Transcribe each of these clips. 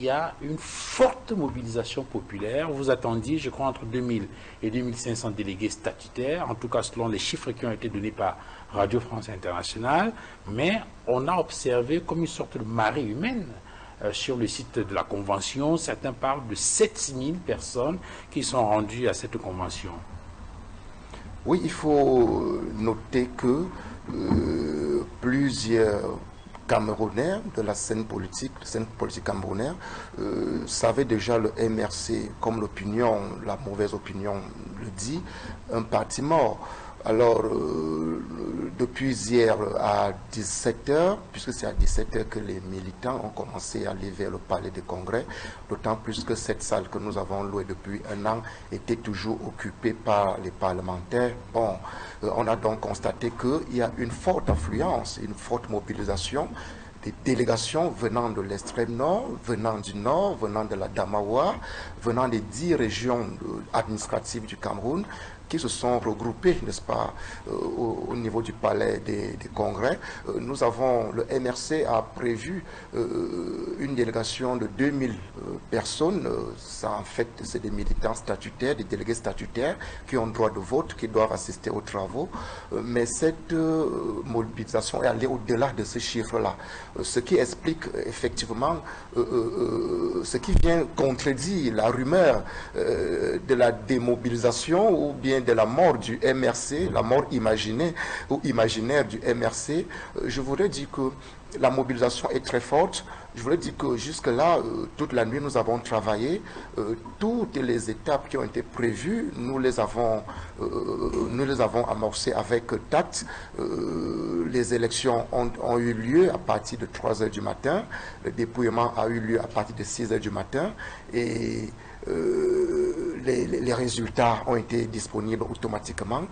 Il y a une forte mobilisation populaire. Vous attendiez, je crois, entre 2000 et 2500 délégués statutaires, en tout cas selon les chiffres qui ont été donnés par Radio France Internationale. Mais on a observé comme une sorte de marée humaine sur le site de la Convention. Certains parlent de 7000 personnes qui sont rendues à cette Convention. Oui, il faut noter que plusieurs Camerounais de la scène politique camerounaise, savaient déjà le MRC, comme l'opinion, la mauvaise opinion le dit, un parti mort. Alors, depuis hier à 17h, puisque c'est à 17h que les militants ont commencé à aller vers le palais des congrès, d'autant plus que cette salle que nous avons louée depuis un an était toujours occupée par les parlementaires. Bon, on a donc constaté qu'il y a une forte affluence, une forte mobilisation des délégations venant de l'extrême nord, venant du nord, venant de la Damawa, venant des 10 régions administratives du Cameroun, qui se sont regroupés, n'est-ce pas, au niveau du palais des congrès. Nous avons, le MRC a prévu une délégation de 2000 personnes. Ça, en fait, c'est des militants statutaires, des délégués statutaires qui ont droit de vote, qui doivent assister aux travaux. Mais cette mobilisation est allée au-delà de ces chiffres-là. Ce qui explique effectivement, ce qui vient contredire la rumeur de la démobilisation ou bien de la mort du MRC, la mort imaginée ou imaginaire du MRC. Je voudrais dire que la mobilisation est très forte. Je voulais dire que jusque-là, toute la nuit, nous avons travaillé. Toutes les étapes qui ont été prévues, nous les avons amorcées avec tact. Les élections ont eu lieu à partir de 3 h du matin. Le dépouillement a eu lieu à partir de 6 h du matin. Et les résultats ont été disponibles automatiquement.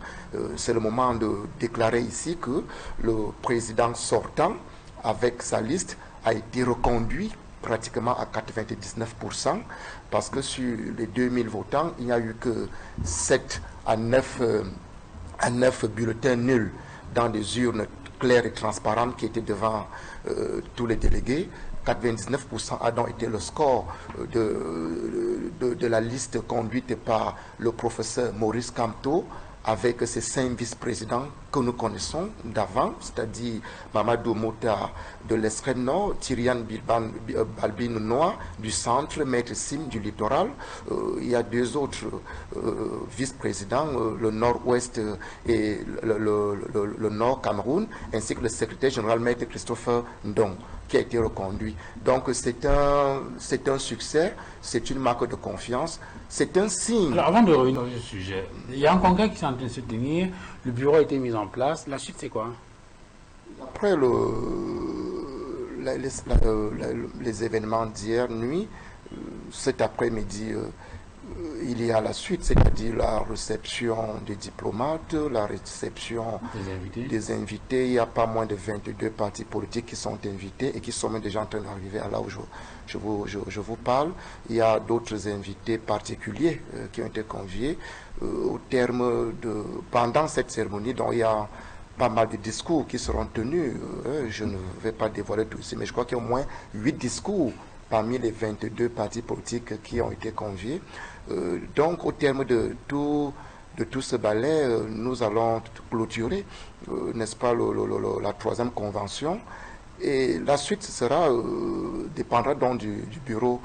C'est le moment de déclarer ici que le président sortant, avec sa liste, a été reconduit pratiquement à 99%, parce que sur les 2000 votants, il n'y a eu que 7 à 9 bulletins nuls dans des urnes claires et transparentes qui étaient devant tous les délégués. 99% a donc été le score de la liste conduite par le professeur Maurice Kamto, avec ses 5 vice-présidents que nous connaissons d'avant, c'est-à-dire Mamadou Mota de l'extrême nord, Tyrian Balbin Noa du centre, Maître Sim du littoral. Il y a 2 autres vice-présidents, le nord-ouest et le nord Cameroun, ainsi que le secrétaire général Maître Christopher Ndong, qui a été reconduit. Donc c'est un succès, c'est une marque de confiance, c'est un signe. Alors avant de revenir sur ce sujet, il y a un congrès qui est en train de se tenir, le bureau a été mis en place, la suite c'est quoi? Après les événements d'hier nuit, cet après-midi, il y a la suite, c'est-à-dire la réception des diplomates, la réception des invités. Il y a pas moins de 22 partis politiques qui sont invités et qui sont même déjà en train d'arriver à là où je vous parle. Il y a d'autres invités particuliers qui ont été conviés au terme pendant cette cérémonie. Donc il y a pas mal de discours qui seront tenus. Je ne vais pas dévoiler tout ici, mais je crois qu'il y a au moins 8 discours parmi les 22 partis politiques qui ont été conviés. Donc, au terme de tout ce ballet, nous allons clôturer, n'est-ce pas, la 3e convention. Et la suite dépendra donc du bureau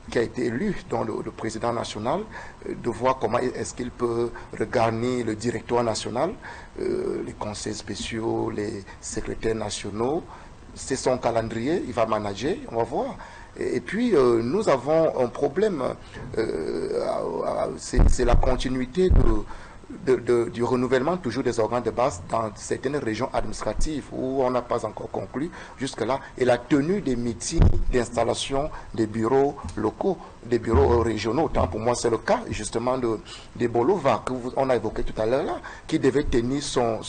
qui a été élu, dont le président national, de voir comment est-ce qu'il peut regarnir le directoire national, les conseils spéciaux, les secrétaires nationaux. C'est son calendrier, il va manager, on va voir. Et puis, nous avons un problème, c'est la continuité du renouvellement toujours des organes de base dans certaines régions administratives où on n'a pas encore conclu jusque-là, et la tenue des meetings d'installation des bureaux locaux, des bureaux régionaux. Tant pour moi, c'est le cas justement de Bolova, qu'on a évoqué tout à l'heure, là, qui devait tenir sa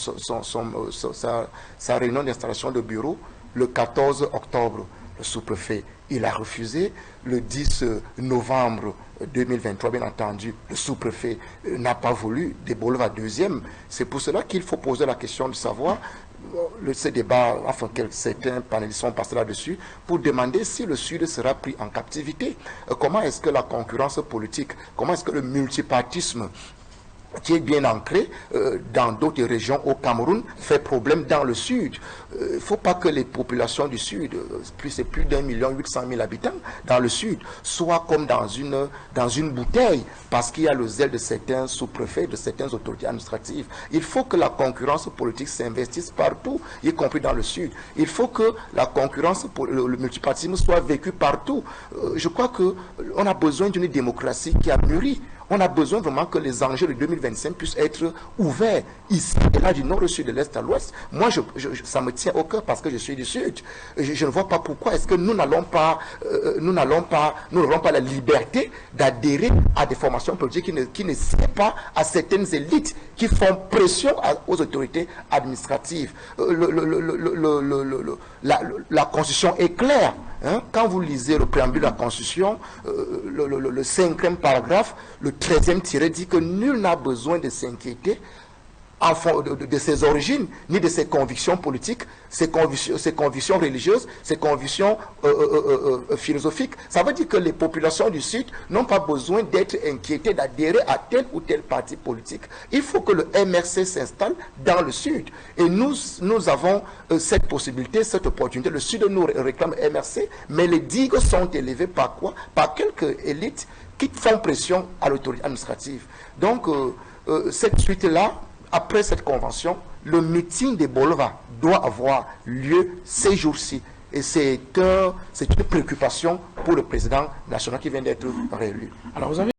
réunion d'installation de bureau le 14 octobre. Le sous-préfet, il a refusé. Le 10 novembre 2023, bien entendu, le sous-préfet n'a pas voulu. Bolova 2e. C'est pour cela qu'il faut poser la question de savoir ce débat, enfin certains panélistes sont passés là-dessus, pour demander si le Sud sera pris en captivité. Comment est-ce que la concurrence politique, comment est-ce que le multipartisme qui est bien ancré dans d'autres régions au Cameroun, fait problème dans le Sud. Il ne faut pas que les populations du Sud, c'est plus d'1,8 million habitants dans le Sud, soient comme dans une bouteille, parce qu'il y a le zèle de certains sous-préfets, de certaines autorités administratives. Il faut que la concurrence politique s'investisse partout, y compris dans le Sud. Il faut que la concurrence, le multipartisme soit vécu partout. Je crois qu'on a besoin d'une démocratie qui a mûri. On a besoin vraiment que les enjeux de 2025 puissent être ouverts ici, et là, du nord au sud, de l'est à l'ouest. Moi, ça me tient au cœur parce que je suis du sud. Je ne vois pas pourquoi est-ce que nous n'aurons pas la liberté d'adhérer à des formations politiques qui ne cèdent pas à certaines élites qui font pression aux autorités administratives. La Constitution est claire. Hein? Quand vous lisez le préambule de la Constitution, le 5e paragraphe, le 13e tiré dit que nul n'a besoin de s'inquiéter de ses origines, ni de ses convictions politiques, ses convictions religieuses, ses convictions philosophiques. Ça veut dire que les populations du Sud n'ont pas besoin d'être inquiétées d'adhérer à tel ou tel parti politique. Il faut que le MRC s'installe dans le Sud. Et nous avons cette possibilité, cette opportunité. Le Sud nous réclame MRC, mais les digues sont élevées par quoi? Par quelques élites qui font pression à l'autorité administrative. Donc, cette suite-là, après cette convention, le meeting de Bolova doit avoir lieu ces jours-ci. Et c'est une préoccupation pour le président national qui vient d'être réélu. Alors, vous avez